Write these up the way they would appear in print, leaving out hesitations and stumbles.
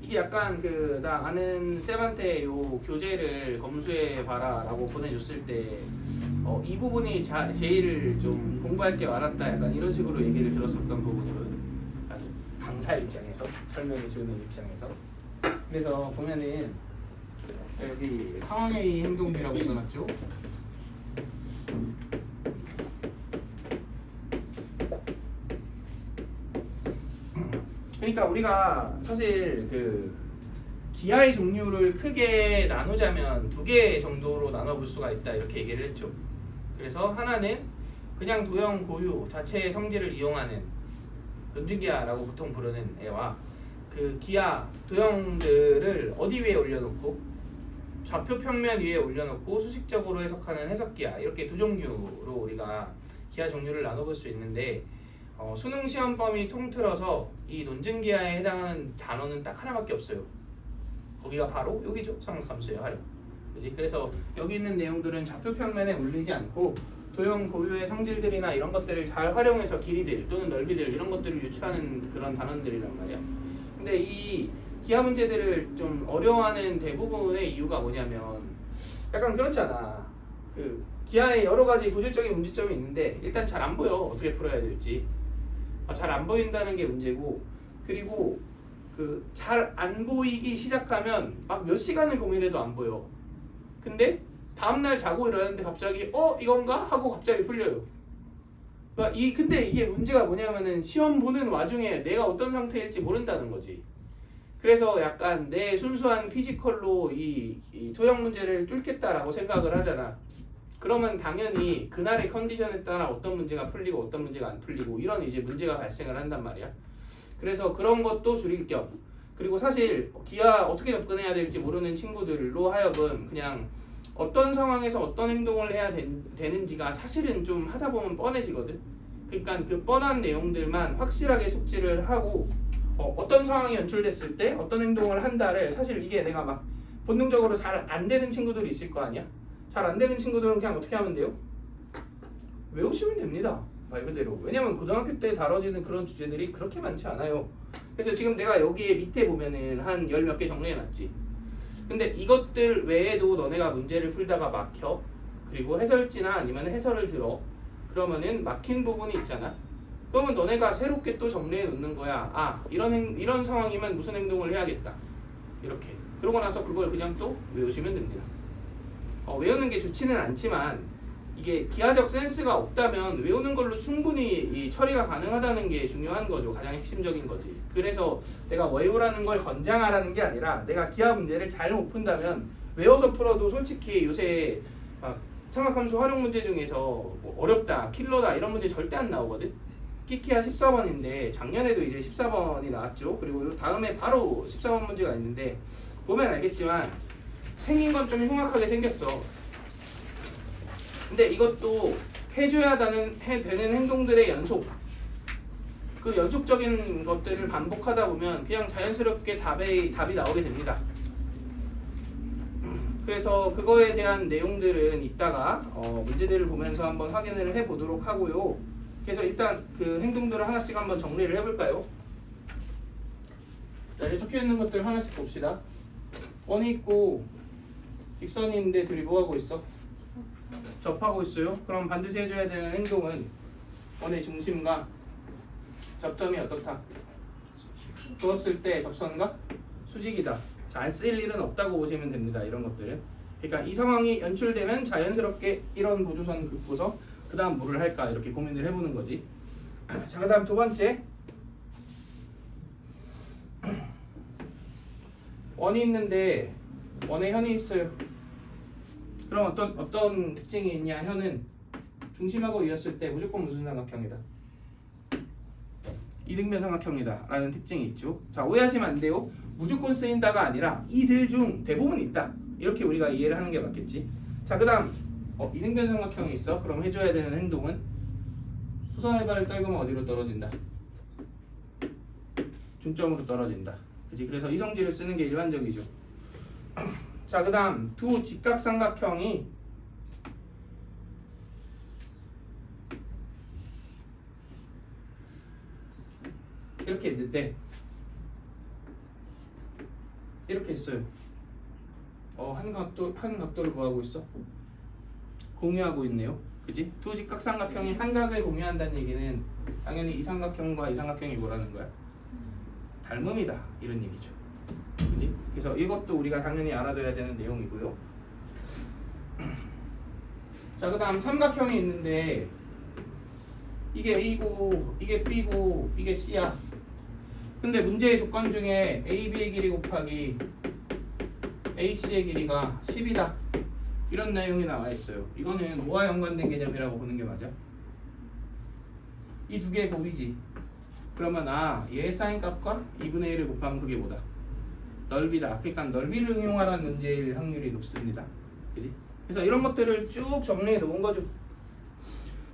이게 약간 그 나 아는 쌤한테 요 교재를 검수해 봐라라고 보내줬을 때 이 부분이 제일 좀 공부할 게 많았다 약간 이런 식으로 얘기를 들었었던 부분이거든. 강사 입장에서 설명해 주는 입장에서. 그래서 보면은 여기 상황의 행동비라고 써놨죠. 그러니까 우리가 사실 그 기하의 종류를 크게 나누자면 두 개 정도로 나눠볼 수가 있다 이렇게 얘기를 했죠. 그래서 하나는 그냥 도형 고유 자체의 성질을 이용하는 논증기하라고 보통 부르는 애와 그 기하 도형들을 어디 위에 올려놓고 좌표 평면 위에 올려놓고 수식적으로 해석하는 해석기하 이렇게 두 종류로 우리가 기하 종류를 나눠볼 수 있는데 수능 시험 범위 통틀어서 이 논증기하에 해당하는 단어는 딱 하나밖에 없어요. 거기가 바로 여기죠. 삼각함수의 활용. 그지? 그래서 여기 있는 내용들은 좌표 평면에 올리지 않고 도형 고유의 성질들이나 이런 것들을 잘 활용해서 길이들 또는 넓이들 이런 것들을 유추하는 그런 단원들이란 말이야. 근데 이 기하 문제들을 좀 어려워하는 대부분의 이유가 뭐냐면 약간 그렇잖아. 그 기하에 여러 가지 고질적인 문제점이 있는데 일단 잘 안 보여. 어떻게 풀어야 될지. 잘 안 보인다는 게 문제고, 그리고 그 잘 안 보이기 시작하면 막 몇 시간을 고민해도 안 보여. 근데 다음날 자고 일어났는데 갑자기 이건가? 하고 갑자기 풀려요. 그러니까 근데 이게 문제가 뭐냐면은 시험 보는 와중에 내가 어떤 상태일지 모른다는 거지. 그래서 약간 내 순수한 피지컬로 이 토형 문제를 뚫겠다라고 생각을 하잖아. 그러면 당연히 그날의 컨디션에 따라 어떤 문제가 풀리고 어떤 문제가 안 풀리고 이런 이제 문제가 발생을 한단 말이야. 그래서 그런 것도 줄일 겸, 그리고 사실 기하 어떻게 접근해야 될지 모르는 친구들로 하여금 그냥 어떤 상황에서 어떤 행동을 해야 되는지가 사실은 좀 하다 보면 뻔해지거든. 그러니까 그 뻔한 내용들만 확실하게 숙지를 하고 어떤 상황이 연출됐을 때 어떤 행동을 한다를, 사실 이게 내가 막 본능적으로 잘 안 되는 친구들이 있을 거 아니야. 잘 안 되는 친구들은 그냥 어떻게 하면 돼요? 외우시면 됩니다. 말 그대로. 왜냐면 고등학교 때 다뤄지는 그런 주제들이 그렇게 많지 않아요. 그래서 지금 내가 여기에 밑에 보면은 한 열 몇 개 정리해놨지. 근데 이것들 외에도 너네가 문제를 풀다가 막혀. 그리고 해설지나 아니면 해설을 들어. 그러면은 막힌 부분이 있잖아. 그러면 너네가 새롭게 또 정리해 놓는 거야. 이런 상황이면 무슨 행동을 해야겠다. 이렇게. 그러고 나서 그걸 그냥 또 외우시면 됩니다. 외우는 게 좋지는 않지만 이게 기하적 센스가 없다면 외우는 걸로 충분히 이 처리가 가능하다는 게 중요한 거죠. 가장 핵심적인 거지. 그래서 내가 외우라는 걸 권장하라는 게 아니라 내가 기하 문제를 잘 못 푼다면 외워서 풀어도 솔직히 요새 막 삼각함수 활용 문제 중에서 뭐 어렵다, 킬러다 이런 문제 절대 안 나오거든. 키키야 14번인데 작년에도 이제 14번이 나왔죠. 그리고 다음에 바로 14번 문제가 있는데 보면 알겠지만 생긴 건 좀 흉악하게 생겼어. 근데 이것도 해줘야 되는 행동들의 연속, 그 연속적인 것들을 반복하다 보면 그냥 자연스럽게 답이 나오게 됩니다. 그래서 그거에 대한 내용들은 이따가 문제들을 보면서 한번 확인을 해보도록 하고요. 그래서 일단 그 행동들을 하나씩 한번 정리를 해볼까요? 자, 여기 적혀있는 것들 하나씩 봅시다. 원이 있고 직선이 있는데 둘이 뭐하고 있어? 접하고 있어요. 그럼 반드시 해줘야 되는 행동은 원의 중심과 접점이 어떻다? 두었을 때 접선과 수직이다. 자, 안 쓸 일은 없다고 보시면 됩니다. 이런 것들은. 그러니까 이 상황이 연출되면 자연스럽게 이런 보조선 긋고서 그 다음 뭐를 할까 이렇게 고민을 해보는 거지. 자, 그 다음 두 번째. 원이 있는데 원에 현이 있어요. 그럼 어떤 특징이 있냐? 현은 중심하고 이었을 때 무조건 무슨 삼각형이다? 이등변 삼각형이다 라는 특징이 있죠. 자, 오해하시면 안 돼요. 무조건 쓰인다가 아니라 이들 중 대부분 있다. 이렇게 우리가 이해를 하는 게 맞겠지. 자, 그 다음 이등변 삼각형이 있어. 그럼 해줘야 되는 행동은 수선의 발을 떨구면 어디로 떨어진다? 중점으로 떨어진다. 그치? 그래서 이 성질을 쓰는 게 일반적이죠. 자, 그 다음 두 직각삼각형이 이렇게 있는데 이렇게 있어요. 한 각도를 뭐 하고 있어? 공유하고 있네요. 그지? 두 직각삼각형이 한 각을 공유한다는 얘기는 당연히 이 삼각형과 이 삼각형이 뭐라는 거야? 닮음이다. 이런 얘기죠. 그지? 그래서 이것도 우리가 당연히 알아둬야 되는 내용이고요. 자, 그 다음 삼각형이 있는데 이게 A고 이게 B고 이게 C야. 근데 문제의 조건 중에 AB의 길이 곱하기 AC의 길이가 10이다. 이런 내용이 나와 있어요. 이거는 뭐와 연관된 개념이라고 보는 게 맞아? 이 두 개의 곱이지. 그러면 얘의 사인 값과 2분의 1을 곱하면 그게 뭐다? 넓이다. 그러니까 넓이를 이용하라는 문제일 확률이 높습니다. 그지? 그래서 이런 것들을 쭉 정리해 놓은 거죠.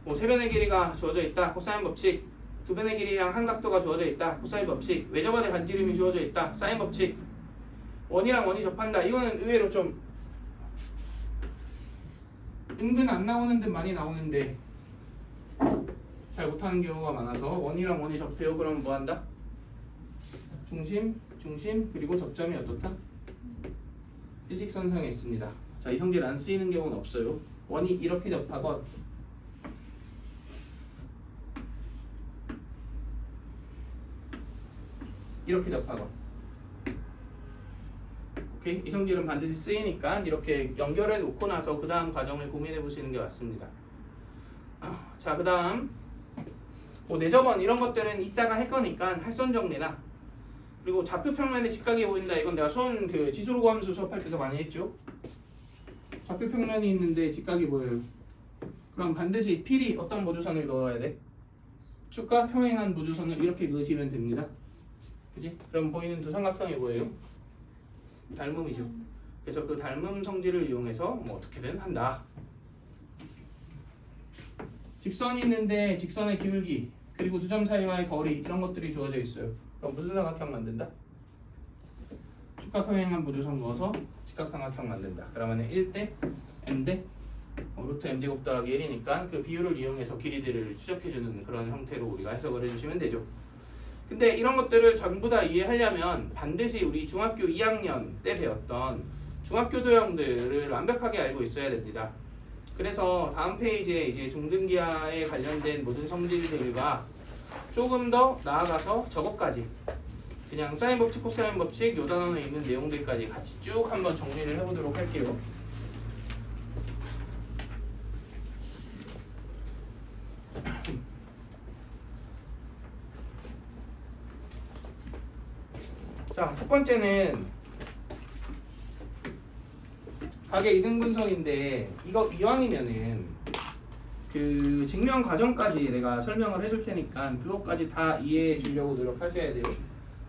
뭐 세변의 길이가 주어져 있다. 코사인 법칙. 두 변의 길이랑 한 각도가 주어져 있다. 코사인 법칙. 외접안의 반지름이 주어져 있다. 사인 법칙. 원이랑 원이 접한다. 이거는 의외로 좀 은근 안 나오는 듯 많이 나오는데 잘 못하는 경우가 많아서 원이랑 원이 접해요. 그럼 뭐 한다? 중심, 그리고 접점이 어떻다? 일직선상에 있습니다. 자, 이 성질 안 쓰이는 경우는 없어요. 원이 이렇게 접하건 이렇게 접하건. 오케이? 이 성질은 반드시 쓰이니까 이렇게 연결해 놓고 나서 그 다음 과정을 고민해 보시는 게 맞습니다. 자, 그 다음 뭐 내접원 이런 것들은 이따가 할 거니까 할선 정리나 그리고 좌표 평면에 직각이 보인다. 이건 내가 그 지수로 함수 수업할 때도 많이 했죠. 좌표 평면이 있는데 직각이 보여요. 그럼 반드시 필히 어떤 보조선을 그어야 돼? 축과 평행한 보조선을 이렇게 그으시면 됩니다. 그지? 그럼 보이는 두 삼각형이 뭐예요? 닮음이죠. 그래서 그 닮음 성질을 이용해서 뭐 어떻게든 한다. 직선이 있는데 직선의 기울기 그리고 두 점 사이와의 거리 이런 것들이 주어져 있어요. 그럼 무슨 삼각형 만든다? 축과 평행한 보조선 그어서 직각삼각형 만든다. 그러면 1대 m대 루트 m제곱 더하기 1이니까 그 비율을 이용해서 길이들을 추적해주는 그런 형태로 우리가 해석을 해주시면 되죠. 근데 이런 것들을 전부 다 이해하려면 반드시 우리 중학교 2학년 때 배웠던 중학교 도형들을 완벽하게 알고 있어야 됩니다. 그래서 다음 페이지에 이제 중등기하에 관련된 모든 성질들과 조금 더 나아가서 저것까지 그냥 사인 법칙, 코사인 법칙 요 단원에 있는 내용들까지 같이 쭉 한번 정리를 해보도록 할게요. 자, 첫 번째는 각의 이등분선인데 이거 이왕이면은 그 증명 과정까지 내가 설명을 해줄 테니까 그것까지 다 이해해 주려고 노력하셔야 돼요.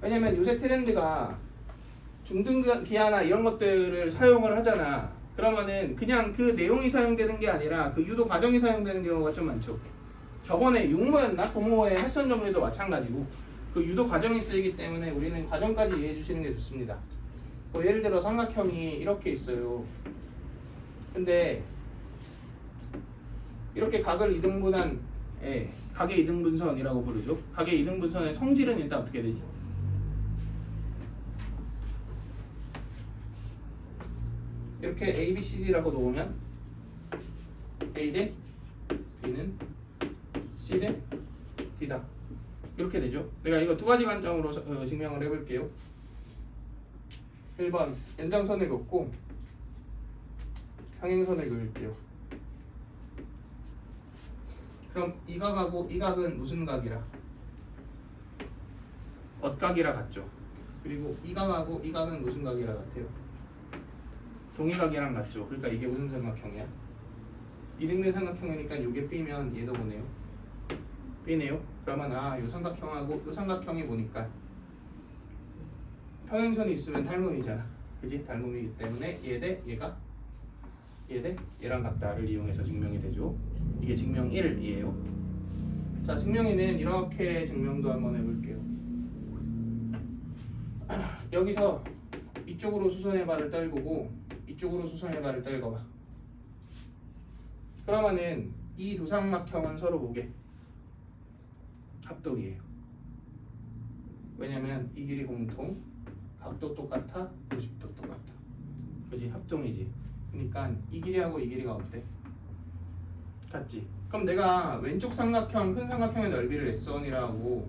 왜냐면 요새 트렌드가 중등기하나 이런 것들을 사용을 하잖아. 그러면은 그냥 그 내용이 사용되는 게 아니라 그 유도 과정이 사용되는 경우가 좀 많죠. 저번에 육모였나? 고모의 할선 정리도 마찬가지고 그 유도 과정이 쓰이기 때문에 우리는 과정까지 이해해 주시는 게 좋습니다. 뭐 예를 들어 삼각형이 이렇게 있어요. 근데 이렇게 각을 이등분한 각의 이등분선이라고 부르죠. 각의 이등분선의 성질은 일단 어떻게 되지? 이렇게 A, B, C, D라고 놓으면 A 대 B는 C 대 D다. 이렇게 되죠. 내가 이거 두 가지 관점으로 증명을 해볼게요. 1번 연장선을 긋고 평행선을 그을게요. 그럼 이 각하고 이 각은 무슨 각이라? 엇각이라 같죠. 그리고 이 각하고 이 각은 무슨 각이라 같아요? 동의각이랑 같죠. 그러니까 이게 무슨 삼각형이야? 이등변 삼각형이니까 이게 B면 얘도 뭐네요? B네요. 그러면 이 삼각형하고 이 삼각형이 보니까 평행선이 있으면 닮음이잖아. 그지? 닮음이기 때문에 얘 대 얘가 얘 대 얘랑 같다를 이용해서 증명이 되죠. 이게 증명 1이에요. 자, 증명 2는 이렇게 증명도 한번 해볼게요. 여기서 이쪽으로 수선의 발을 떨구고 이쪽으로 수선의 발을 떨궈봐. 그러면은 이 두 삼각형은 서로 뭐게? 합동이에요. 왜냐면 이 길이 공통, 각도 똑같아, 90도 똑같아. 그지? 합동이지. 그러니까 이 길이하고 이 길이가 어때? 같지? 그럼 내가 왼쪽 삼각형, 큰 삼각형의 넓이를 S1이라고 하고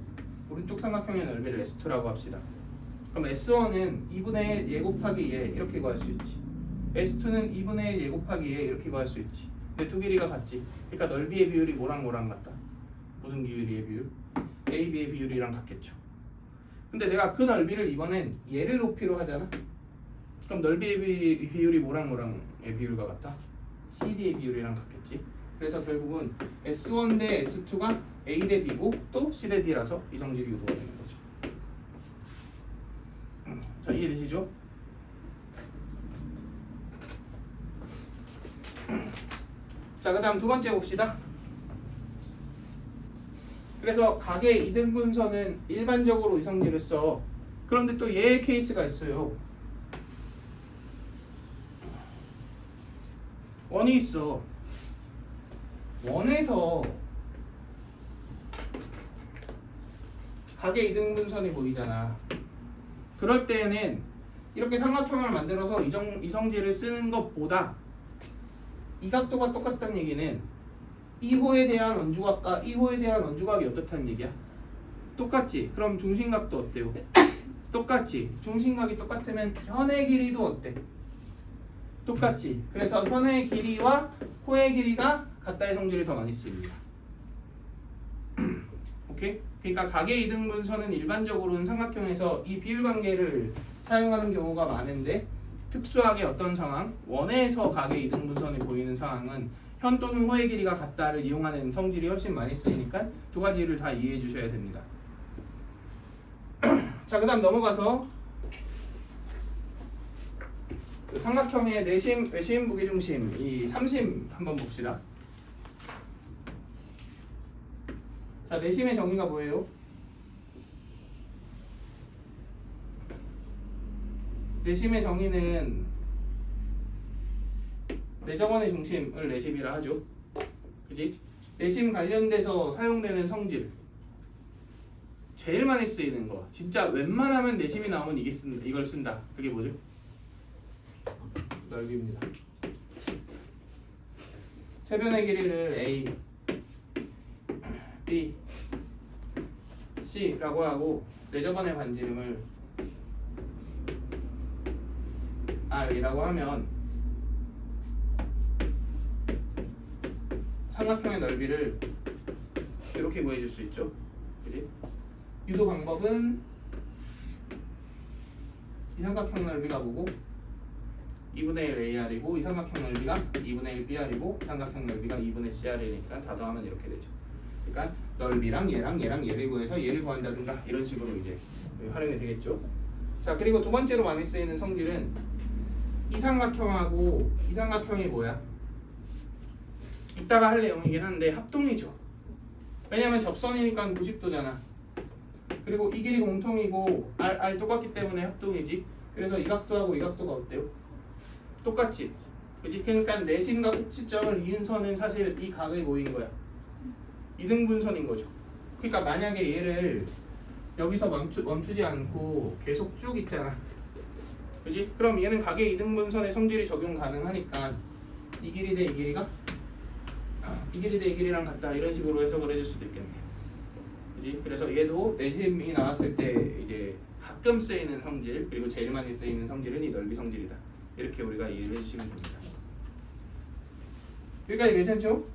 오른쪽 삼각형의 넓이를 S2라고 합시다. 그럼 S1은 2분의 1 얘 곱하기 얘 이렇게 구할 수 있지. S2는 2분의 1 얘 곱하기 얘 이렇게 구할 수 있지. 근데 두 길이가 같지. 그러니까 넓이의 비율이 뭐랑 뭐랑 같다? 무슨 비율이의 비율? AB의 비율이랑 같겠죠. 근데 내가 그 넓이를 이번엔 얘를 높이로 하잖아. 그럼 넓이의 비율이 뭐랑 뭐랑의 비율과 같다? CD의 비율이랑 같겠지. 그래서 결국은 S1 대 S2가 A 대 B고 또 C 대 D라서 이성질이 유도가 되는 거죠. 자, 이해되시죠? 자, 그 다음 두 번째 봅시다. 그래서 각의 이등분선은 일반적으로 이성질을 써. 그런데 또 얘의 케이스가 있어요. 원이 있어. 원에서 각의 이등분선이 보이잖아. 그럴 때는 이렇게 삼각형을 만들어서 이성질을 쓰는 것보다 이 각도가 똑같다는 얘기는 이 호에 대한 원주각과 이 호에 대한 원주각이 어떻다는 얘기야? 똑같지? 그럼 중심각도 어때요? 똑같지? 중심각이 똑같으면 현의 길이도 어때? 똑같지? 그래서 현의 길이와 호의 길이가 같다의 성질이 더 많이 쓰입니다. 오케이? 그러니까 각의 이등분선은 일반적으로는 삼각형에서 이 비율관계를 사용하는 경우가 많은데 특수하게 어떤 상황? 원에서 각의 이등분선이 보이는 상황은 현 또는 호의 길이가 같다를 이용하는 성질이 훨씬 많이 쓰이니까 두 가지를 다 이해해 주셔야 됩니다. 자, 그 다음 넘어가서 그 삼각형의 내심, 외심, 무게중심 이 삼심 한번 봅시다. 자, 내심의 정의가 뭐예요? 내심의 정의는 내정원의 중심을 내심이라 하죠. 그지? 내심 관련돼서 사용되는 성질 제일 많이 쓰이는 거, 진짜 웬만하면 내심이 나오면 이걸 쓴다. 그게 뭐죠? 넓이입니다. 세변의 길이를 A, B, C라고 하고 내저번의 반지름을 R이라고 하면 삼각형의 넓이를 이렇게 구해줄 수 있죠. 그지? 유도 방법은 이 삼각형 넓이가 뭐고 2분의 1 AR이고 이 삼각형 넓이가 2분의 1 BR이고 이 삼각형 넓이가 2분의 CR이니까 다 더하면 이렇게 되죠. 그러니까 넓이랑 얘랑 얘를 구해서 얘를 구한다든가 이런 식으로 이제 활용이 되겠죠. 자, 그리고 두 번째로 많이 쓰이는 성질은 이 삼각형하고 이 삼각형이 뭐야? 이따가 할 내용이긴 한데 합동이죠. 왜냐면 접선이니까 90도잖아. 그리고 이 길이 공통이고 R 똑같기 때문에 합동이지. 그래서 이 각도하고 이 각도가 어때요? 똑같지. 그지? 그러니까 내심과 꼭지점을 이은 선은 사실 이 각의 뭐인 거야? 이등분선인 거죠. 그러니까 만약에 얘를 여기서 멈추지 않고 계속 쭉 있잖아. 그지? 그럼 얘는 각의 이등분선의 성질이 적용 가능하니까 이 길이 대 이 길이가 이 길이 대 이 길이랑 같다 이런 식으로 해석을 해줄 수도 있겠네요. 그지? 그래서 얘도 내심이 나왔을 때 이제 가끔 쓰이는 성질 그리고 제일 많이 쓰이는 성질은 이 넓이 성질이다. 이렇게 우리가 이해를 해주시면 됩니다. 여기까지 괜찮죠?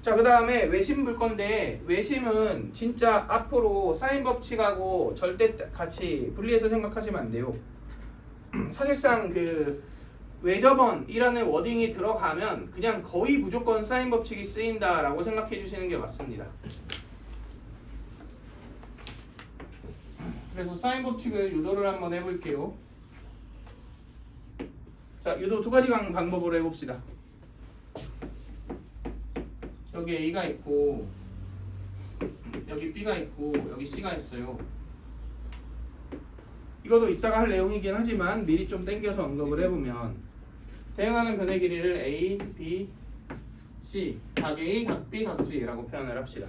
자, 그 다음에 외심 볼 건데 외심은 진짜 앞으로 사인 법칙하고 절대 같이 분리해서 생각하시면 안 돼요. 사실상 그 외접원이라는 워딩이 들어가면 그냥 거의 무조건 사인 법칙이 쓰인다라고 생각해 주시는 게 맞습니다. 그래서 사인 법칙을 유도를 한번 해볼게요. 자, 유도 두 가지 방법으로 해봅시다. 여기 A가 있고 여기 B가 있고 여기 C가 있어요. 이것도 이따가 할 내용이긴 하지만 미리 좀 땡겨서 언급을 해보면 대응하는 변의 길이를 A, B, C 각 A, 각 B, 각 C라고 표현을 합시다.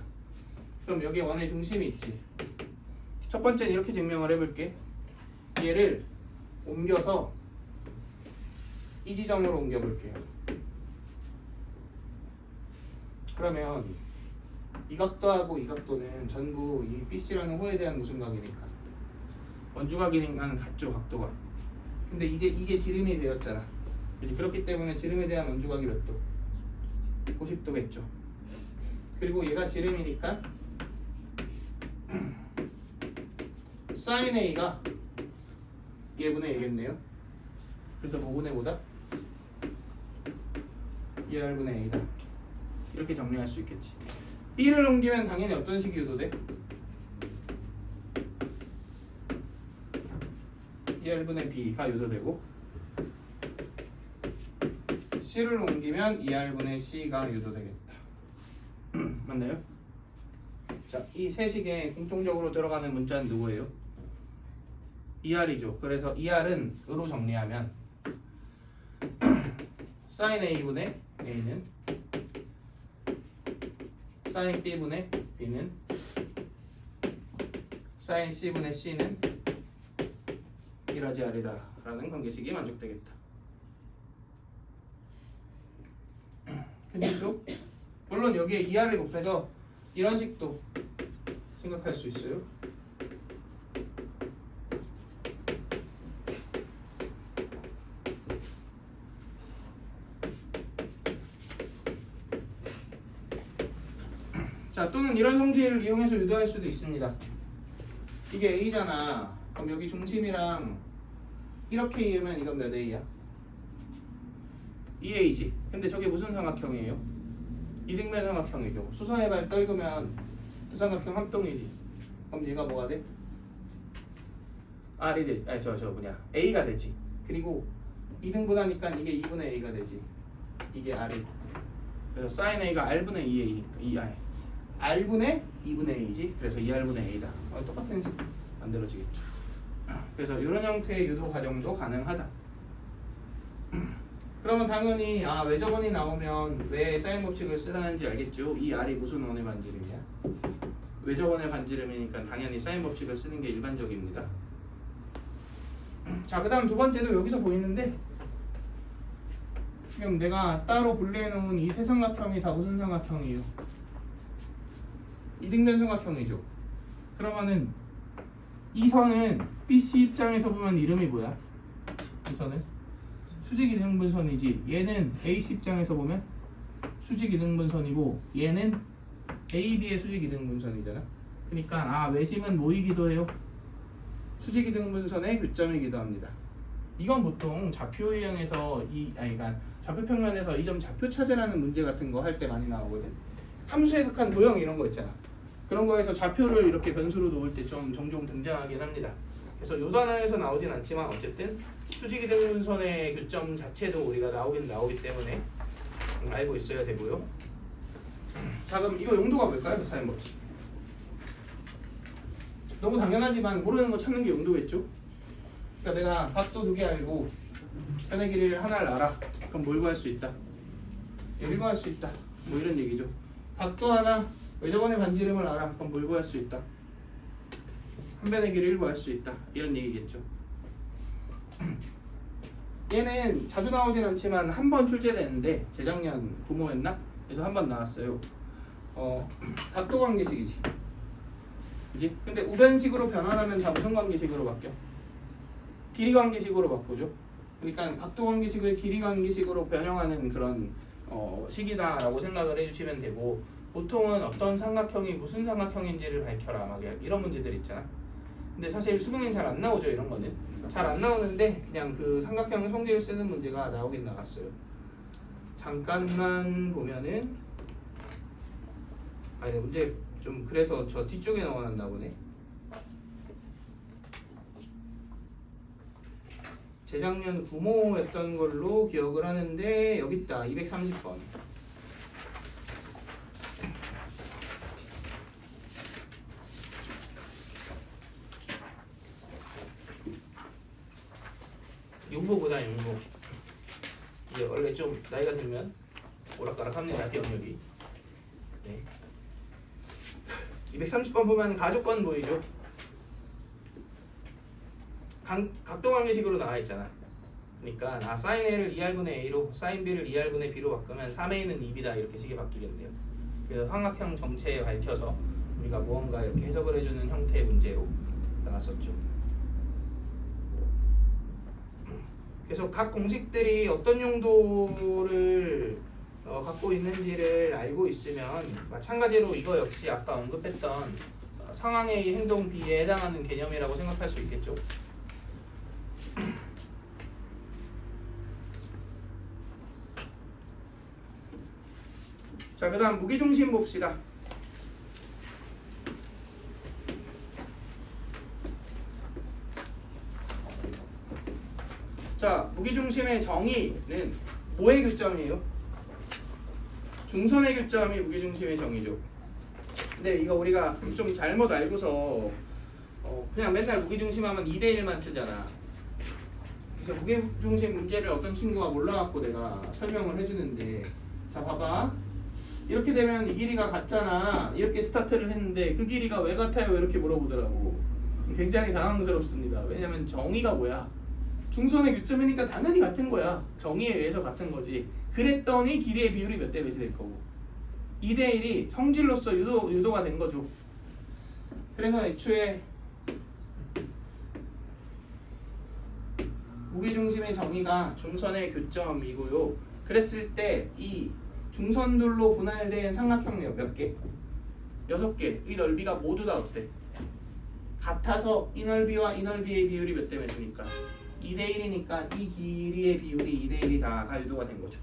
그럼 여기에 원의 중심이 있지. 첫 번째는 이렇게 증명을 해볼게. 얘를 옮겨서 이 지점으로 옮겨볼게요. 그러면 이 각도하고 이 각도는 전부 이 BC라는 호에 대한 무슨각이니까 원주각이니까 같죠, 각도가. 근데 이제 이게 지름이 되었잖아. 그렇기 때문에 지름에 대한 원주각이 몇 도? 90도겠죠. 그리고 얘가 지름이니까 sin A가 얘분의 A겠네요. 그래서 뭐분의 뭐다? 2R분의 A다. 이렇게 정리할 수 있겠지. B를 옮기면 당연히 어떤 식이 유도돼? 2R분의 B가 유도되고 C를 옮기면 2R분의 C가 유도되겠다. 맞나요? 자, 이 세 식에 공통적으로 들어가는 문자는 누구예요? 2R이죠. 그래서 2R은 으로 정리하면 sin A분의 A는 sin B분의 B는 sin C분의 C는 1하지 R이다 라는 관계식이 만족되겠다. 괜찮죠? 물론 여기에 2R을 곱해서 이런 식도 생각할 수 있어요. 자, 또는 이런 성질을 이용해서 유도할 수도 있습니다. 이게 A잖아. 그럼 여기 중심이랑 이렇게 이으면 이건 몇 A야? 2A지. 근데 저게 무슨 삼각형이에요? 이등변 삼각형이죠. 수선의 발 떨구면 두 삼각형 합동이지. 그럼 얘가 뭐가 돼? R이 되지. 아니 저 뭐냐 A가 되지. 그리고 2등분하니까 이게 2분의 A가 되지. 이게 R이. 그래서 sin A가 R분의 2A니까 R분의 2분의 A지. 그래서 2R분의 A다. 똑같은 식 만들어지겠죠. 그래서 이런 형태의 유도 과정도 가능하다. 그러면 당연히 외접원이 나오면 왜 사인 법칙을 쓰라는지 알겠죠? 이 R이 무슨 원의 반지름이야? 외접원의 반지름이니까 당연히 사인 법칙을 쓰는 게 일반적입니다. 자, 그 다음 두 번째도 여기서 보이는데 지금 내가 따로 분리해 놓은 이 세 삼각형이 다 무슨 삼각형이에요? 이등변 삼각형이죠. 그러면은 이 선은 BC 입장에서 보면 이름이 뭐야? 이 선은 수직이등분선이지. 얘는 AC 입장에서 보면 수직이등분선이고 얘는 AB의 수직이등분선이잖아. 그러니까 외심은 뭐이기도 해요? 수직이등분선의 교점이기도 합니다. 이건 보통 좌표 유형에서 그러니까 좌표 평면에서 이 점 좌표 찾으라는 문제 같은 거 할 때 많이 나오거든. 함수의 극한 도형 이런 거 있잖아. 그런 거에서 좌표를 이렇게 변수로 놓을 때 좀 종종 등장하긴 합니다. 그래서 요 단어에서 나오진 않지만 어쨌든 수직이등분선의 교점 자체도 우리가 나오기 때문에 알고 있어야 되고요. 자, 그럼 이거 용도가 뭘까요? 사인 법칙. 너무 당연하지만 모르는 거 찾는 게 용도겠죠? 그러니까 내가 각도 두 개 알고 변의 길이를 하나를 알아. 그럼 뭘 구할 수 있다? 얘를 구할 수 있다. 뭐 이런 얘기죠. 각도 하나, 외접원의 반지름을 알아. 그럼 뭘 구할 수 있다? 한 변의 길이를 구할 수 있다. 이런 얘기겠죠. 얘는 자주 나오진 않지만 한 번 출제되는데 재작년 구모였나? 그래서 한 번 나왔어요. 각도 관계식이지. 그지? 근데 우변식으로 변환하면 다 무슨 관계식으로 바뀌어? 길이 관계식으로 바꾸죠. 그러니까 각도 관계식을 길이 관계식으로 변형하는 그런 식이다라고 생각을 해주시면 되고, 보통은 어떤 삼각형이 무슨 삼각형인지를 밝혀라 막 이런 문제들 있잖아. 근데 사실 수능엔 잘 안 나오죠. 이런 거는 잘 안 나오는데 그냥 그 삼각형 성질을 쓰는 문제가 나오긴 나왔어요. 잠깐만 보면은 문제 좀 그래서 저 뒤쪽에 넣어놨나 보네. 재작년 구모였던 걸로 기억을 하는데 여기 있다. 230번. 융보구나. 융보. 이제 원래 좀 나이가 들면 오락가락합니다. 기억력이. 네. 230번 보면 가족권 보이죠? 각도관계식으로 나와 있잖아. 그러니까 사인 A를 2R분의 A로 사인 B를 2R분의 B로 바꾸면 3A는 2B다 이렇게 식이 바뀌겠네요. 그래서 삼각형 정체에 밝혀서 우리가 무언가 이렇게 해석을 해주는 형태의 문제로 나왔었죠. 그래서 각 공식들이 어떤 용도를 갖고 있는지를 알고 있으면 마찬가지로 이거 역시 아까 언급했던 상황의 행동 D에 해당하는 개념이라고 생각할 수 있겠죠. 자, 그 다음 무기중심 봅시다. 자, 무기중심의 정의는 뭐의 교점이에요? 중선의 교점이 무기중심의 정의죠. 근데 이거 우리가 좀 잘못 알고서 그냥 맨날 무기중심하면 2대1만 쓰잖아. 그래서 무기중심 문제를 어떤 친구가 몰라갖고 내가 설명을 해주는데, 자 봐봐, 이렇게 되면 이 길이가 같잖아 이렇게 스타트를 했는데 그 길이가 왜 같아요? 이렇게 물어보더라고. 굉장히 당황스럽습니다. 왜냐면 정의가 뭐야? 중선의 교점이니까 당연히 같은 거야. 정의에 의해서 같은 거지. 그랬더니 길이의 비율이 몇 대 몇이 될 거고 2대1이 성질로서 유도가 된 거죠. 그래서 애초에 무게중심의 정의가 중선의 교점이고요. 그랬을 때 이 중선들로 분할된 삼각형 몇 개? 6개. 이 넓이가 모두 다 어때? 같아서 이 넓이와 이 넓이의 비율이 몇 대 몇이니까 2대1이니까 이 길이의 비율이 2대1이 다가 유도가 된 거죠.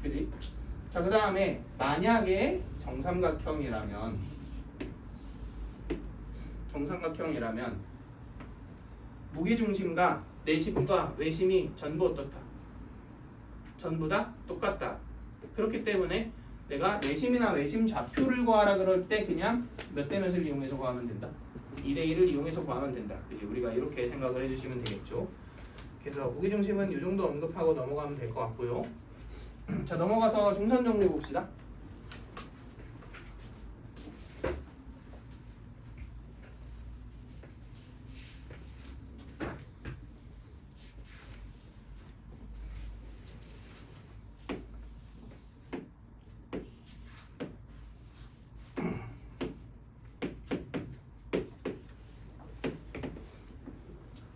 그지? 자, 그 다음에 만약에 정삼각형이라면 무게중심과 내심과 외심이 전부 어떻다? 전부 다 똑같다. 그렇기 때문에 내가 내심이나 외심 좌표를 구하라 그럴 때 그냥 몇 대 몇을 이용해서 구하면 된다. 2대1을 이용해서 구하면 된다. 그치? 우리가 이렇게 생각을 해주시면 되겠죠. 그래서 무게중심은 이 정도 언급하고 넘어가면 될 것 같고요. 자, 넘어가서 중선 정리 봅시다.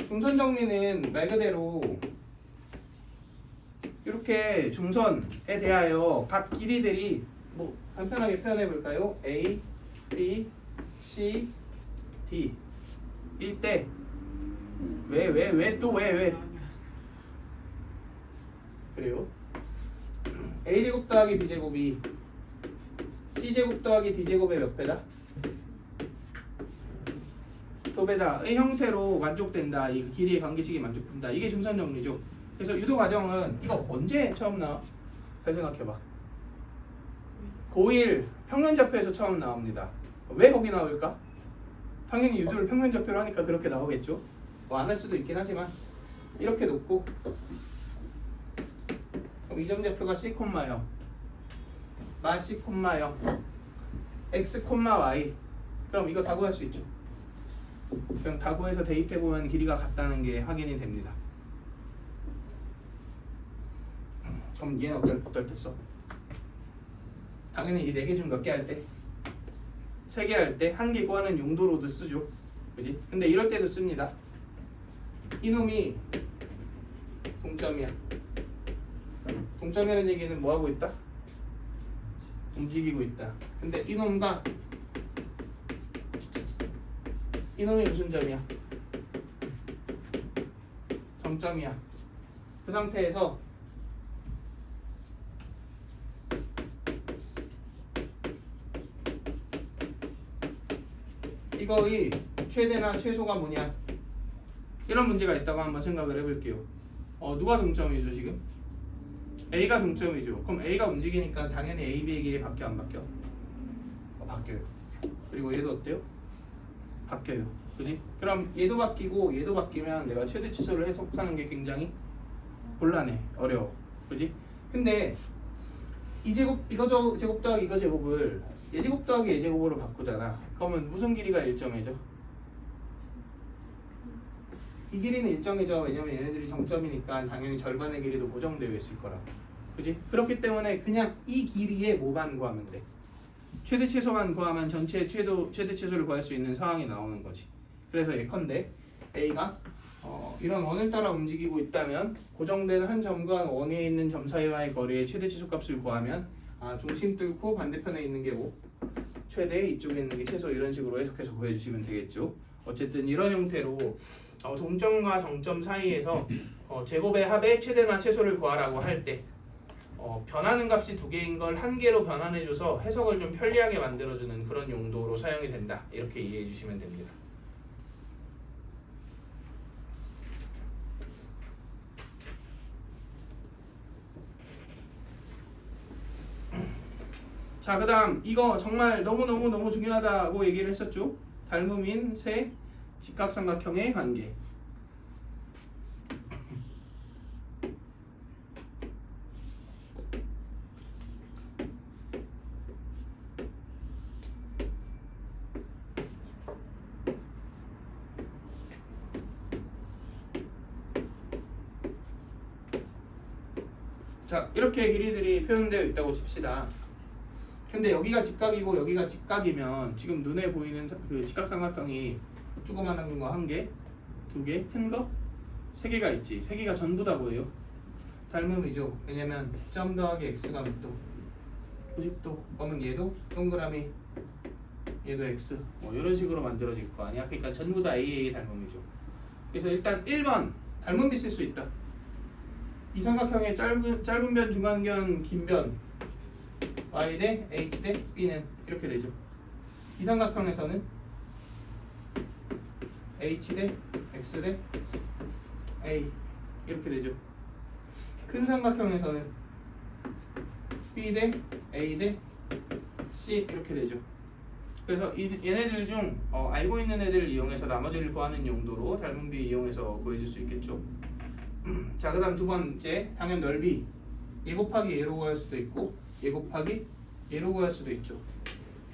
중선 정리는 말 그대로 이렇게 중선에 대하여 각 길이들이 뭐 간단하게 표현해 볼까요? A, B, C, D 일 때 왜 그래요? A제곱 더하기 B제곱이 C제곱 더하기 D제곱의 몇 배다? 도배다의 형태로 만족된다. 이 길이의 관계식이 만족된다. 이게 중선 정리죠. 그래서 유도 과정은 이거 언제 처음 나와? 잘 생각해봐. 고1 평면좌표에서 처음 나옵니다. 왜 거기 나올까? 당연히 유도를 평면좌표로 하니까 그렇게 나오겠죠. 뭐 안 할 수도 있긴 하지만 이렇게 놓고 그럼 이점좌표가 C, 0 마 C, 0 X, Y 그럼 이거 다 구할 수 있죠. 그냥 다 구해서 대입해보면 길이가 같다는 게 확인이 됩니다. 그럼 얘는 어떨 때 써? 당연히 이 4개 중 몇 개 할 때? 3개 할 때, 1개 구하는 용도로도 쓰죠. 그지? 근데 이럴 때도 씁니다. 이놈이 동점이야. 동점이라는 얘기는 뭐 하고 있다? 움직이고 있다. 근데 이놈과 이놈이 무슨 점이야? 정점이야. 그 상태에서 이거의 최대나 최소가 뭐냐? 이런 문제가 있다고 한번 생각을 해볼게요. 누가 동점이죠 지금? A가 동점이죠. 그럼 A가 움직이니까 당연히 A, B의 길이 바뀌어 안 바뀌어? 바뀌어요. 그리고 얘도 어때요? 바뀌어요. 그지? 그럼 얘도 바뀌고 얘도 바뀌면 내가 최대 치수를 해석하는 게 굉장히 곤란해. 어려워. 그지? 근데 이 제곱, 이거 제곱 더하기 이거 제곱을 예제곱 더하기 예제곱으로 바꾸잖아. 그러면 무슨 길이가 일정해져? 이 길이는 일정해져. 왜냐면 얘네들이 정점이니까 당연히 절반의 길이도 고정되어 있을 거라고. 그지? 그렇기 때문에 그냥 이 길이의 뭐만 구하면 돼. 최대 최소만 구하면 전체 최대 최소를 구할 수 있는 상황이 나오는 거지. 그래서 예컨대 A가 이런 원을 따라 움직이고 있다면 고정된 한 점과 원에 있는 점 사이와의 거리의 최대 최소 값을 구하면 중심 뚫고 반대편에 있는 게 뭐? 최대, 이쪽에 있는 게 최소, 이런 식으로 해석해서 구해주시면 되겠죠. 어쨌든 이런 형태로 동점과 정점 사이에서 제곱의 합의 최대나 최소를 구하라고 할 때 변하는 값이 두 개인 걸 한 개로 변환해줘서 해석을 좀 편리하게 만들어주는 그런 용도로 사용이 된다. 이렇게 이해해 주시면 됩니다. 자, 그 다음 이거 정말 너무 중요하다고 얘기를 했었죠. 닮음인 세 직각삼각형의 관계. 자, 이렇게 길이들이 표현되어 있다고 칩시다. 근데 여기가 직각이고 여기가 직각이면 지금 눈에 보이는 그 직각삼각형이 조그마한 거 한 개, 두 개, 큰 거, 세 개가 있지. 세 개가 전부 다 보여요. 닮음이죠. 왜냐면 점 더하기 x가 몇 도? 90도. 그러면 얘도 동그라미, 얘도 x. 이런 식으로 만들어질 거 아니야. 그러니까 전부 다 A의 닮음이죠. 그래서 일단 1번 닮음이 쓸 수 있다. 이 삼각형의 짧은 변, 중간견, 긴 변 y 대 h 대 b는 이렇게 되죠. 이 삼각형에서는 h 대 x 대 a 이렇게 되죠. 큰 삼각형에서는 b 대 a 대 c 이렇게 되죠. 그래서 얘네들 중 알고 있는 애들을 이용해서 나머지를 구하는 용도로 닮음비 이용해서 구해줄 수 있겠죠. 자, 그 다음 두 번째 당연 넓이. 얘 곱하기 얘로 구할 수도 있고 얘 곱하기 얘로 구할 수도 있죠.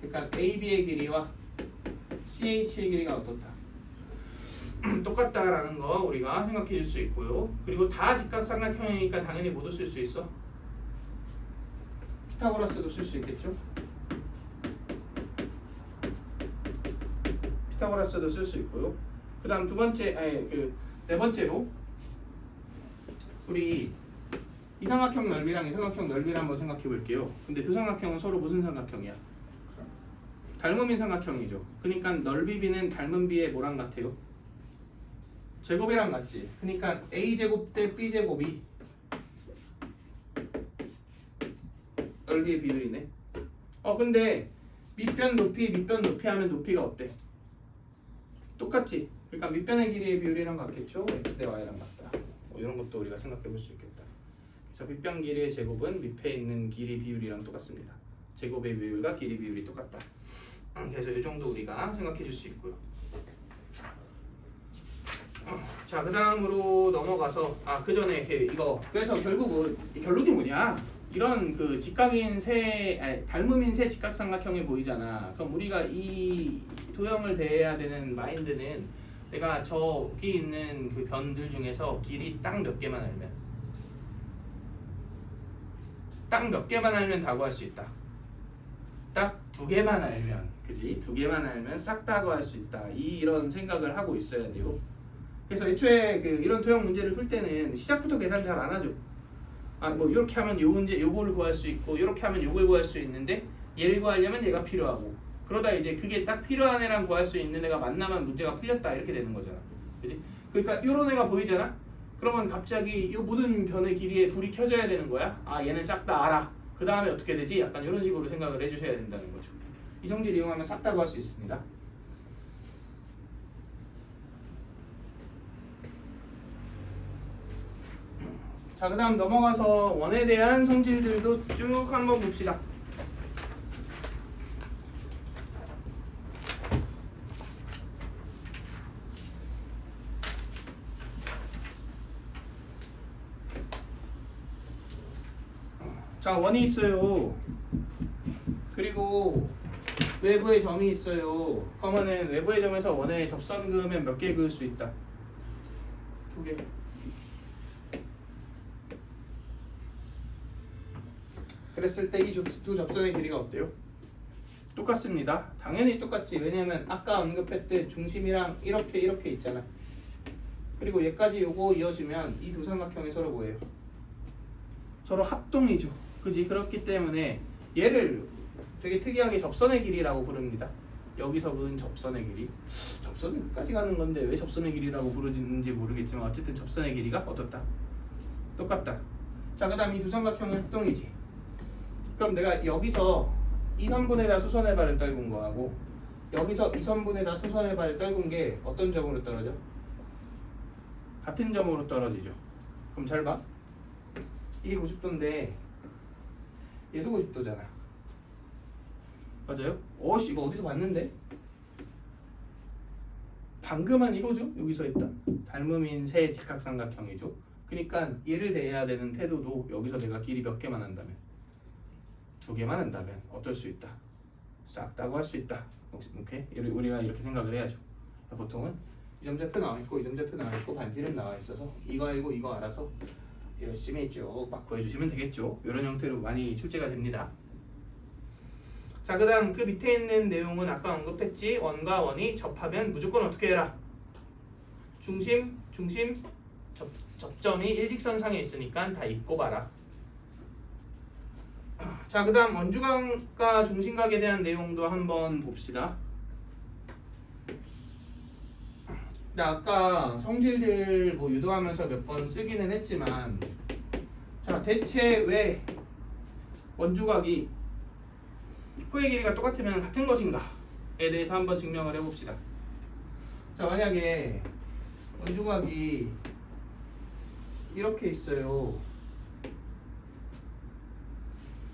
그러니까 AB의 길이와 CH의 길이가 어떻다? 똑같다라는 거 우리가 생각해 줄 수 있고요. 그리고 다 직각삼각형이니까 당연히 뭐도 쓸 수 있어? 피타고라스도 쓸 수 있겠죠? 피타고라스도 쓸 수 있고요. 그 다음 네 번째로 우리 이 삼각형 넓이랑 이 삼각형 넓이를 한번 생각해 볼게요. 근데 두 삼각형은 서로 무슨 삼각형이야? 닮음인 삼각형이죠. 그러니까 넓이 b는 닮은 b의 뭐랑 같아요? 제곱이랑 같지. 그러니까 a제곱 대 b제곱이 넓이의 비율이네. 근데 밑변 높이 하면 높이가 어때? 똑같지. 그러니까 밑변의 길이의 비율이랑 같겠죠. x 대 y랑 같다. 이런 것도 우리가 생각해 볼 수 있겠다. 그래서 밑변 길이의 제곱은 밑에 있는 길이 비율이랑 똑같습니다. 제곱의 비율과 길이 비율이 똑같다. 그래서 이 정도 우리가 생각해 줄 수 있고요. 자, 그 다음으로 넘어가서 그 전에 이거 그래서 결국 결론이 뭐냐? 이런 그 직각인 닮음인 세 직각삼각형이 보이잖아. 그럼 우리가 이 도형을 대해야 되는 마인드는 내가 저기 있는 그 변들 중에서 길이 딱 몇 개만 알면 다 구할 수 있다. 딱 두 개만 알면, 그지? 두 개만 알면 싹 다 구할 수 있다. 이런 생각을 하고 있어야 돼요. 그래서 애초에 이런 도형 문제를 풀 때는 시작부터 계산 잘 안 하죠. 뭐 이렇게 하면 요 문제 요거를 구할 수 있고 이렇게 하면 요걸 구할 수 있는데 얘를 구하려면 얘가 필요하고 그러다 이제 그게 딱 필요한 애랑 구할 수 있는 애가 만나면 문제가 풀렸다 이렇게 되는 거잖아. 그지? 그러니까 이런 애가 보이잖아. 그러면 갑자기 이 모든 변의 길이에 불이 켜져야 되는 거야. 얘는 싹 다 알아. 그 다음에 어떻게 되지? 약간 이런 식으로 생각을 해주셔야 된다는 거죠. 이 성질 이용하면 싹 다 구할 수 있습니다. 자, 그 다음 넘어가서 원에 대한 성질들도 쭉 한번 봅시다. 자, 원이 있어요. 그리고 외부에 점이 있어요. 그러면은 외부의 점에서 원의 접선 그으면 몇 개 그을 수 있다? 2개. 그랬을 때 이 두 접선의 길이가 어때요? 똑같습니다. 당연히 똑같지. 왜냐면 아까 언급했듯 중심이랑 이렇게 있잖아. 그리고 얘까지 요거 이어주면 이 두 삼각형이 서로 뭐예요? 서로 합동이죠. 그지? 그렇기 때문에 얘를 되게 특이하게 접선의 길이라고 부릅니다. 여기서 그은 접선의 길이. 접선은 끝까지 가는 건데 왜 접선의 길이라고 부르는지 모르겠지만 어쨌든 접선의 길이가 어떻다? 똑같다. 자, 그 다음 이 두 삼각형은 합동이지. 그럼 내가 여기서 이 선분에다 수선의 발을 떨군 거하고 여기서 이 선분에다 수선의 발을 떨군 게 어떤 점으로 떨어져? 같은 점으로 떨어지죠. 그럼 잘 봐. 이게 90도인데 얘도 90도잖아. 맞아요? 어씨 이거 어디서 봤는데? 방금은 이거죠. 여기서 했던 닮음인 세 직각삼각형이죠. 그러니까 얘를 대해야 되는 태도도 여기서 내가 길이 몇 개만 한다면 2개만 한다면 어떨 수 있다? 싹다고 할 수 있다. 오케이? 우리가 이렇게 생각을 해야죠. 보통은 이 점좌표 나와 있고 이 점좌표 나와 있고 반지름 나와 있어서 이거 알고 이거 알아서 열심히 쭉 막 구해주시면 되겠죠. 이런 형태로 많이 출제가 됩니다. 자, 그 다음 그 밑에 있는 내용은 아까 언급했지. 원과 원이 접하면 무조건 어떻게 해라? 중심, 접점이 일직선상에 있으니까 다 입고 봐라. 자, 그 다음 원주각과 중심각에 대한 내용도 한번 봅시다. 아까 성질들 뭐 유도하면서 몇 번 쓰기는 했지만 자, 대체 왜 원주각이 호의 길이가 똑같으면 같은 것인가에 대해서 한번 증명을 해봅시다. 자, 만약에 원주각이 이렇게 있어요.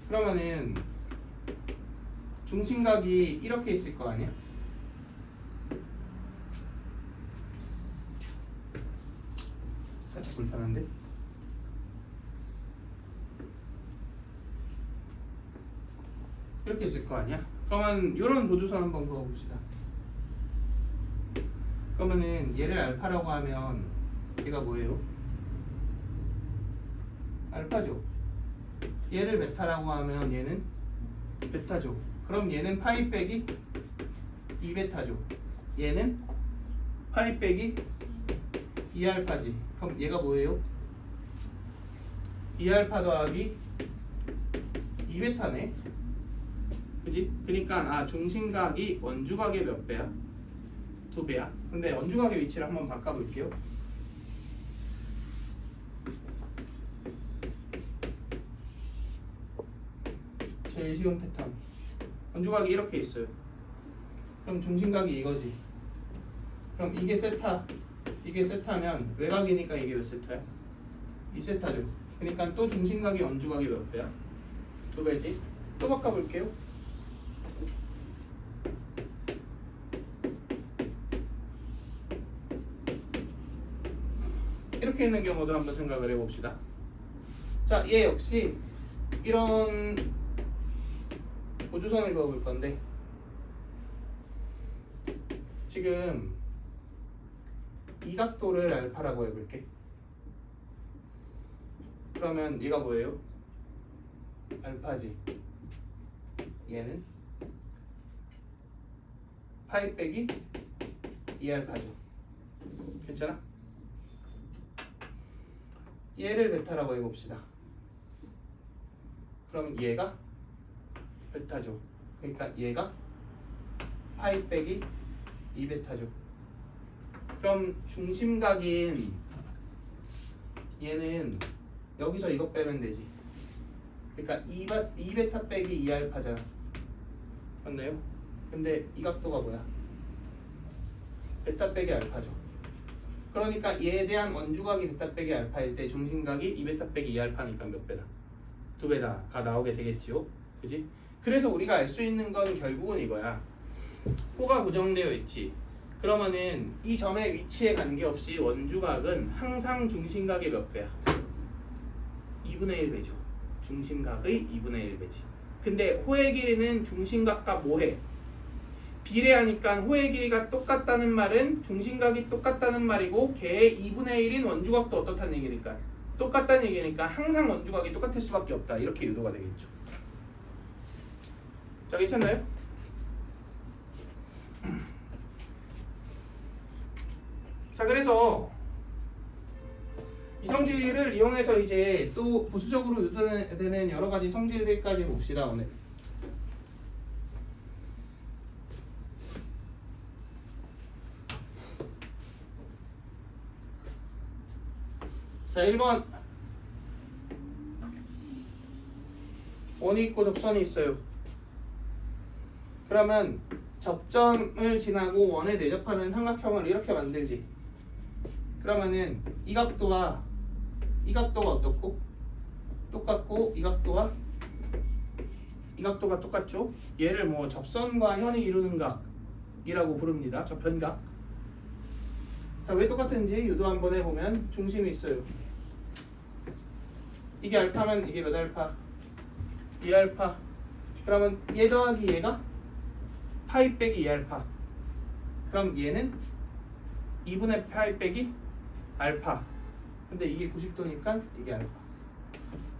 그러면은 중심각이 이렇게 있을 거 아니야? 살짝 불편한데? 이렇게 있을 거 아니야? 그러면 이런 보조선 한번 그어봅시다. 그러면은 얘를 알파라고 하면 얘가 뭐예요? 알파죠. 얘를 베타라고 하면 얘는 베타죠. 그럼 얘는 파이 빼기 2베타죠. 얘는 파이 빼기 2알파지. 그럼 얘가 뭐예요? 2알파 더하기 2베타네. 그지? 그러니까 중심각이 원주각의 몇 배야? 2배야. 근데 원주각의 위치를 한번 바꿔볼게요. 제일 쉬운 패턴. 원주각이 이렇게 있어요. 그럼 중심각이 이거지. 그럼 이게 세타. 이게 세타면 외곽이니까 이게 몇 세타야? 2세타죠. 그러니까 또 중심각이 원주각이 몇 배야? 2배지. 또 바꿔볼게요. 이렇게 있는 경우도 한번 생각을 해봅시다. 자, 얘 역시 이런 보조선을 그어볼 건데 지금 이 각도를 알파라고 해볼게. 그러면 얘가 뭐예요? 알파지. 얘는 파이 빼기 2알파죠. 괜찮아? 얘를 베타라고 해봅시다. 그럼 얘가 베타죠. 그러니까 얘가 파이 빼기 2베타죠. 그럼 중심각인 얘는 여기서 이거 빼면 되지. 그러니까 2베타 빼기 2알파잖아. 맞나요? 근데 이 각도가 뭐야? 베타 빼기 알파죠. 그러니까 얘에 대한 원주각이 베타 빼기 알파일 때 중심각이 2베타 빼기 2알파니까 몇 배다? 2배다가 나오게 되겠지요. 그지? 그래서 우리가 알 수 있는 건 결국은 이거야. 호가 고정되어 있지. 그러면은 이 점의 위치에 관계없이 원주각은 항상 중심각의 몇 배야? 2분의 1배죠. 중심각의 2분의 1배지. 근데 호의 길이는 중심각과 뭐해? 비례하니까 호의 길이가 똑같다는 말은 중심각이 똑같다는 말이고 걔의 2분의 1인 원주각도 어떻다는 얘기니까 똑같다는 얘기니까 항상 원주각이 똑같을 수밖에 없다. 이렇게 유도가 되겠죠. 자, 괜찮나요? 자, 그래서 이 성질을 이용해서 이제 또 부수적으로 유도되는 여러 가지 성질들까지 봅시다, 오늘. 자, 1번 원이 있고 접선이 있어요. 그러면 접점을 지나고 원에 내접하는 삼각형을 이렇게 만들지. 그러면은 이 각도와 이 각도가 어떻고? 똑같고 이 각도와 이 각도가 똑같죠? 얘를 뭐 접선과 현이 이루는 각이라고 부릅니다. 접현각. 자, 왜 똑같은지 유도 한번 해보면 중심이 있어요. 이게 알파면 이게 몇 알파? 2알파. 그러면 얘 더하기 얘가 파이 빼기 2알파. 그럼 얘는 2분의 파이 빼기 알파. 근데 이게 90도니까 이게 알파.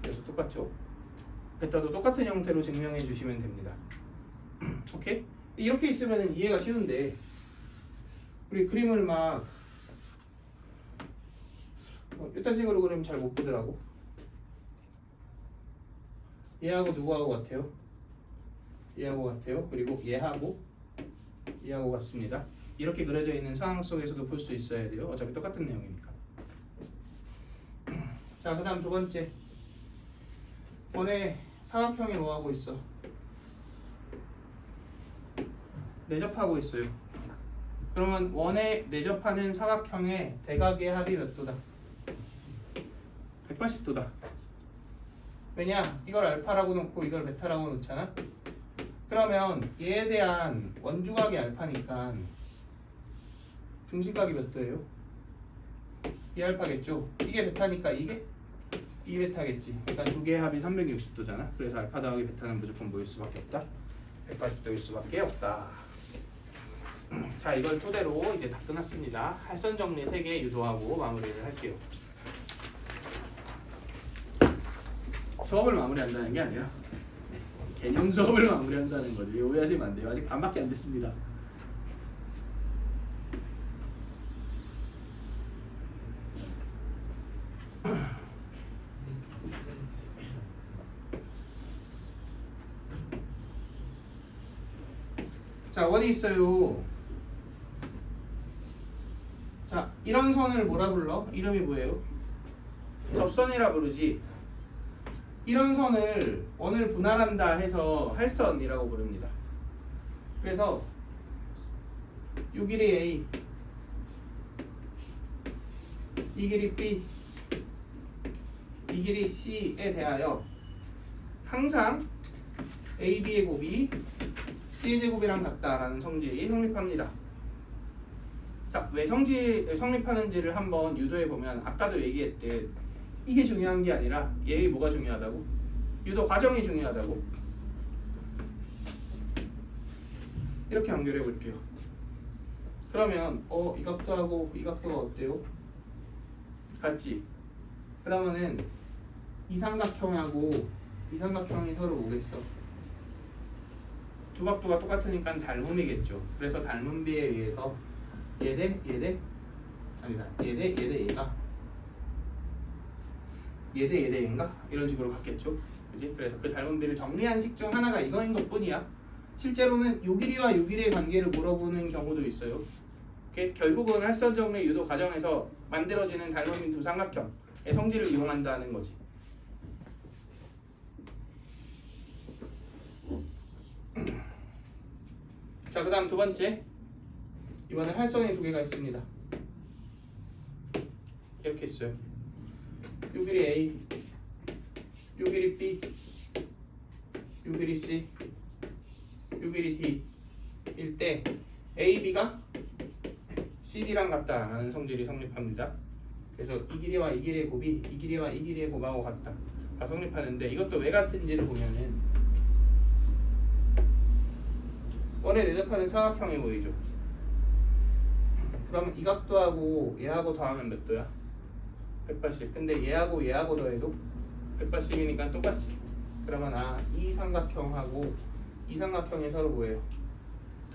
그래서 똑같죠. 베타도 똑같은 형태로 증명해 주시면 됩니다. 오케이? 이렇게 있으면 이해가 쉬운데 우리 그림을 막 이딴 식으로 그리면 잘 못 보더라고. 얘하고 누구하고 같아요? 얘하고 같아요. 그리고 얘하고 얘하고 같습니다. 이렇게 그려져 있는 상황 속에서도 볼 수 있어야 돼요. 어차피 똑같은 내용이니까. 자, 그 다음 두 번째. 원의 사각형이 뭐하고 있어? 내접하고 있어요. 그러면 원에 내접하는 사각형의 대각의 합이 몇 도다? 180도다. 왜냐? 이걸 알파라고 놓고 이걸 베타라고 놓잖아? 그러면 얘에 대한 원주각이 알파니까 중심각이 몇 도예요? 2알파겠죠? 이게 베타니까 이게 2베타겠지. 그러니까 두 개의 합이 360도잖아. 그래서 알파 더하기 베타는 무조건 뭐일 수밖에 없다? 180도일 수밖에 없다. 자, 이걸 토대로 이제 다 끝났습니다. 할선 정리 3개 유도하고 마무리를 할게요. 수업을 마무리한다는 게 아니라 개념 수업을 마무리한다는 거지. 오해하시면 안 돼요. 아직 반밖에 안 됐습니다. 자, 원이 있어요. 자, 이런 선을 뭐라 불러? 이름이 뭐예요? 접선이라 부르지. 이런 선을 원을 분할한다 해서 할선이라고 부릅니다. 그래서 요 길이 A, 이 길이 B, 이 길이 C에 대하여 항상 AB의 곱이 C의 제곱이랑 같다라는 성질이 성립합니다. 자, 왜 성질이 성립하는지를 한번 유도해 보면 아까도 얘기했듯 이게 중요한 게 아니라 얘의 뭐가 중요하다고? 유도 과정이 중요하다고. 이렇게 연결해 볼게요. 그러면 이 각도하고 이 각도가 어때요? 같지? 그러면은 이 삼각형하고 이 삼각형이 서로 뭐겠어? 두 각도가 똑같으니까 닮음이겠죠. 그래서 닮음비에 의해서 얘 대 아니다. 얘 대 얘가 얘 대 얘인가? 이런 식으로 갔겠죠. 그지? 그래서 그 닮음비를 정리한 식 중 하나가 이거인 것 뿐이야. 실제로는 요 길이와 요 길이의 관계를 물어보는 경우도 있어요. 결국은 할선 정리 유도 과정에서 만들어지는 닮음인 두 삼각형의 성질을 이용한다는 거지. 자, 그 다음 두 번째. 이번엔 할선이 두 개가 있습니다. 이렇게 있어요. 요 길이 A, 요 길이 B, 요 길이 C, 요 길이 D일 때 A, B가 CD랑 같다라는 성질이 성립합니다. 그래서 이 길이와 이 길이의 곱이 이 길이와 이 길이의 곱하고 같다. 다 성립하는데 이것도 왜 같은지를 보면은 원에 대접하는 사각형이 보이죠. 그러면 이 각도하고 얘하고 더하면 몇 도야? 180. 근데 얘하고 더해도 180이니까 똑같지. 그러면 이 삼각형하고 이 삼각형이 서로 뭐예요?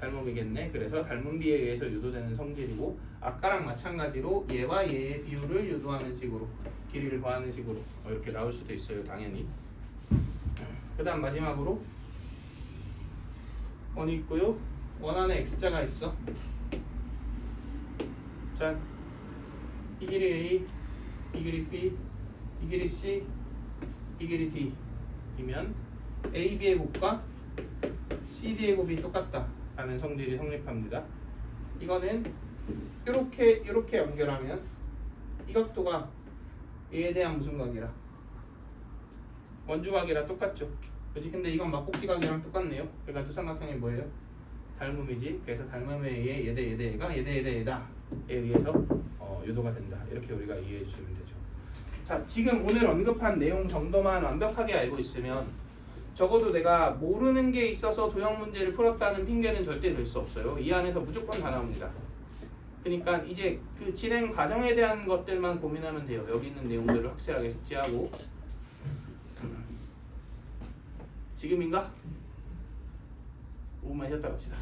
닮음이겠네. 그래서 닮음비에 의해서 유도되는 성질이고, 아까랑 마찬가지로 얘와 얘의 비율을 유도하는 식으로, 길이를 구하는 식으로 이렇게 나올 수도 있어요. 당연히. 그 다음 마지막으로 원이 있고요. 원 안에 x자가 있어. 자, 이 길이 A, 이 길이 B, 이 길이 C, 이 길이 D 이면 A, B의 곱과 C, D의 곱이 똑같다 라는 성질이 성립합니다. 이거는 이렇게 연결하면 이 각도가 얘에 대한 무슨 각이라? 원주각이라 똑같죠. 그치? 근데 이건 막복지각이랑 똑같네요. 그러니까 두 삼각형이 뭐예요? 닮음이지. 그래서 닮음에 의해 얘가 얘다에 의해서 유도가 된다. 이렇게 우리가 이해해 주시면 되죠. 자, 지금 오늘 언급한 내용 정도만 완벽하게 알고 있으면 적어도 내가 모르는 게 있어서 도형 문제를 풀었다는 핑계는 절대 될 수 없어요. 이 안에서 무조건 다 나옵니다. 그러니까 이제 그 진행 과정에 대한 것들만 고민하면 돼요. 여기 있는 내용들을 확실하게 숙지하고. 지금인가? 5분만 쉬었다 갑시다.